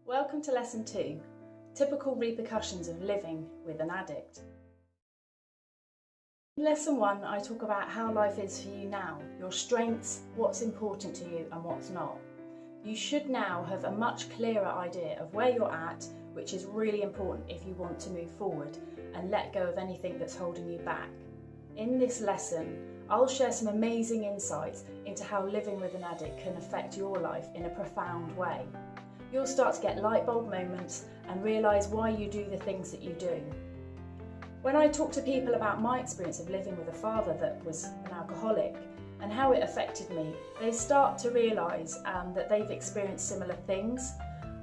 Welcome to Lesson 2, Typical Repercussions of Living with an Addict. In Lesson 1, I talk about how life is for you now, your strengths, what's important to you and what's not. You should now have a much clearer idea of where you're at, which is really important if you want to move forward and let go of anything that's holding you back. In this lesson, I'll share some amazing insights into how living with an addict can affect your life in a profound way. You'll start to get light bulb moments and realise why you do the things that you do. When I talk to people about my experience of living with a father that was an alcoholic and how it affected me, they start to realise that they've experienced similar things.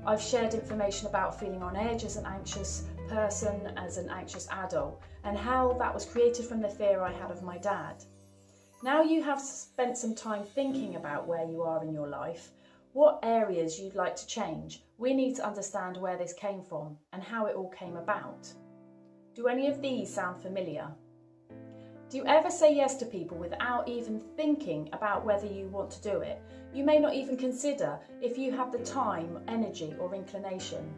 I've shared information about feeling on edge as an anxious person, as an anxious adult, and how that was created from the fear I had of my dad. Now you have spent some time thinking about where you are in your life, what areas you'd like to change. We need to understand where this came from and how it all came about. Do any of these sound familiar? Do you ever say yes to people without even thinking about whether you want to do it? You may not even consider if you have the time, energy or inclination.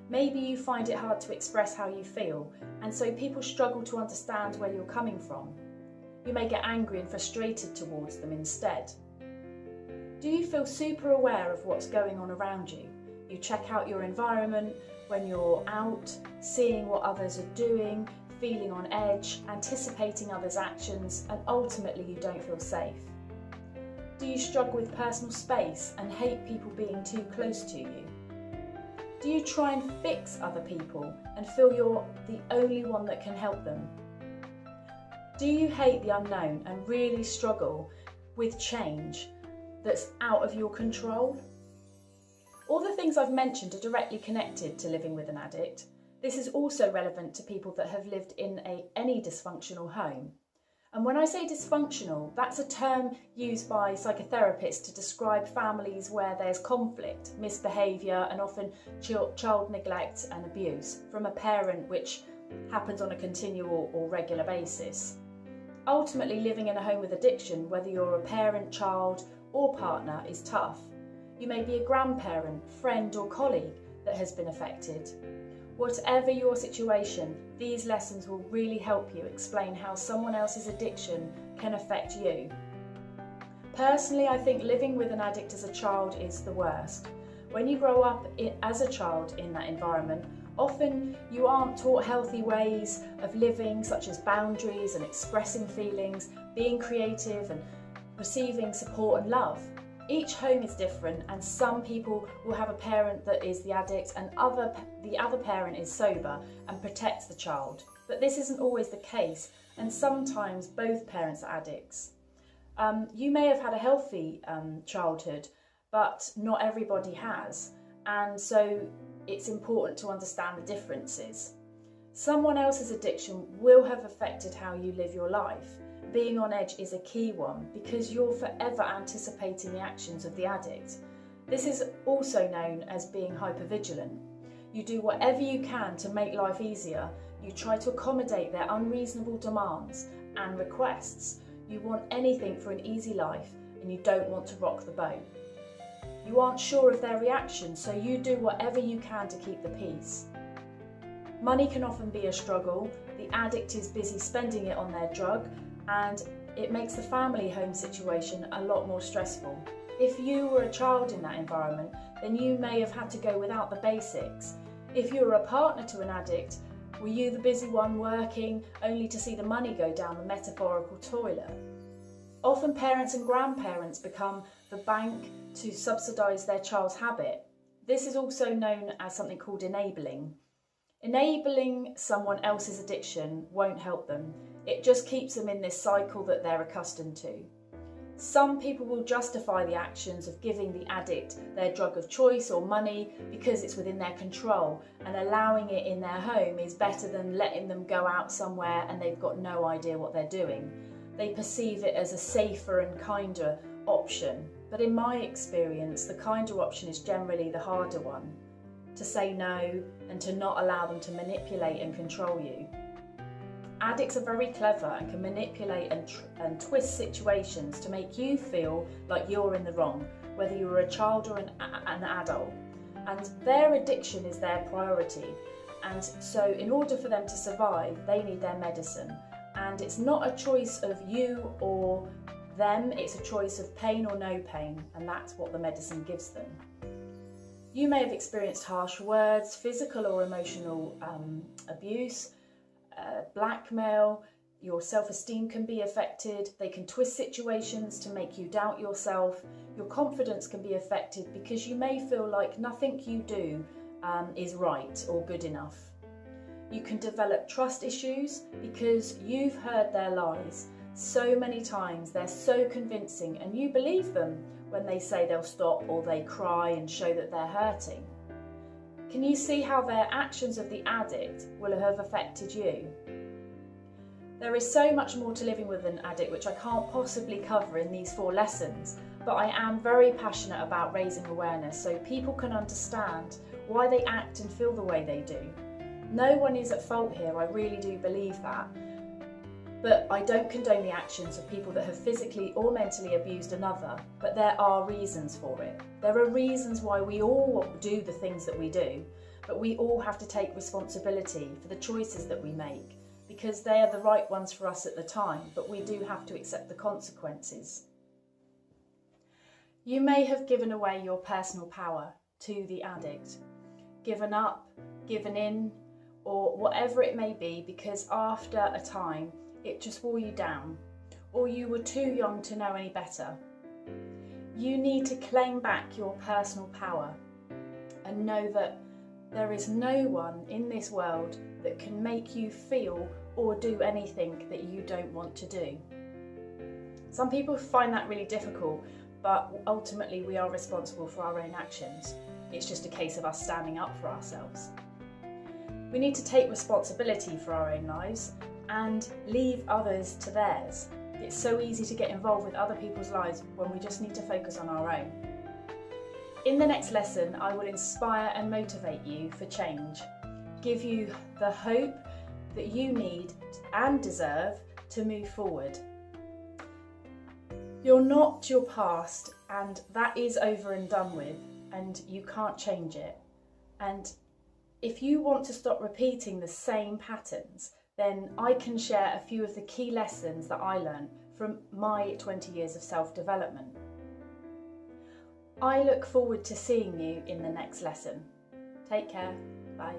Maybe you find it hard to express how you feel, and so people struggle to understand where you're coming from. You may get angry and frustrated towards them instead. Do you feel super aware of what's going on around you? You check out your environment when you're out, seeing what others are doing, feeling on edge, anticipating others' actions, and ultimately you don't feel safe. Do you struggle with personal space and hate people being too close to you? Do you try and fix other people and feel you're the only one that can help them? Do you hate the unknown and really struggle with change that's out of your control? All the things I've mentioned are directly connected to living with an addict. This is also relevant to people that have lived in any dysfunctional home. And when I say dysfunctional, that's a term used by psychotherapists to describe families where there's conflict, misbehaviour and often child neglect and abuse from a parent, which happens on a continual or regular basis. Ultimately, living in a home with addiction, whether you're a parent, child or partner, is tough. You may be a grandparent, friend or colleague that has been affected. Whatever your situation, these lessons will really help you explain how someone else's addiction can affect you. Personally, I think living with an addict as a child is the worst. When you grow up as a child in that environment, often you aren't taught healthy ways of living, such as boundaries and expressing feelings, being creative and receiving support and love. Each home is different, and some people will have a parent that is the addict and the other parent is sober and protects the child. But this isn't always the case, and sometimes both parents are addicts. You may have had a healthy childhood, but not everybody has, and so it's important to understand the differences. Someone else's addiction will have affected how you live your life. Being on edge is a key one because you're forever anticipating the actions of the addict. This is also known as being hypervigilant. You do whatever you can to make life easier. You try to accommodate their unreasonable demands and requests. You want anything for an easy life and you don't want to rock the boat. You aren't sure of their reaction, so you do whatever you can to keep the peace. Money can often be a struggle. The addict is busy spending it on their drug, and it makes the family home situation a lot more stressful. If you were a child in that environment, then you may have had to go without the basics. If you were a partner to an addict, were you the busy one working only to see the money go down the metaphorical toilet? Often parents and grandparents become the bank to subsidise their child's habit. This is also known as something called enabling. Enabling someone else's addiction won't help them. It just keeps them in this cycle that they're accustomed to. Some people will justify the actions of giving the addict their drug of choice or money because it's within their control, and allowing it in their home is better than letting them go out somewhere and they've got no idea what they're doing. They perceive it as a safer and kinder option. But in my experience, the kinder option is generally the harder one. To say no and to not allow them to manipulate and control you. Addicts are very clever and can manipulate and twist situations to make you feel like you're in the wrong, whether you're a child or an adult. and their addiction is their priority. And so in order for them to survive, they need their medicine. And it's not a choice of you or them, it's a choice of pain or no pain, and that's what the medicine gives them. You may have experienced harsh words, physical or emotional abuse, blackmail. Your self-esteem can be affected. They can twist situations to make you doubt yourself. Your confidence can be affected because you may feel like nothing you do is right or good enough. You can develop trust issues because you've heard their lies so many times. They're so convincing and you believe them when they say they'll stop or they cry and show that they're hurting. Can you see how their actions of the addict will have affected you? There is so much more to living with an addict which I can't possibly cover in these 4 lessons, but I am very passionate about raising awareness so people can understand why they act and feel the way they do. No one is at fault here, I really do believe that. But I don't condone the actions of people that have physically or mentally abused another, but there are reasons for it. There are reasons why we all do the things that we do, but we all have to take responsibility for the choices that we make, because they are the right ones for us at the time, but we do have to accept the consequences. You may have given away your personal power to the addict, given up, given in, or whatever it may be, because after a time it just wore you down, or you were too young to know any better. You need to claim back your personal power and know that there is no one in this world that can make you feel or do anything that you don't want to do. Some people find that really difficult, but ultimately we are responsible for our own actions. It's just a case of us standing up for ourselves. We need to take responsibility for our own lives and leave others to theirs. It's so easy to get involved with other people's lives when we just need to focus on our own. In the next lesson, I will inspire and motivate you for change, give you the hope that you need and deserve to move forward. You're not your past, and that is over and done with, and you can't change it. And if you want to stop repeating the same patterns, then I can share a few of the key lessons that I learned from my 20 years of self-development. I look forward to seeing you in the next lesson. Take care. Bye.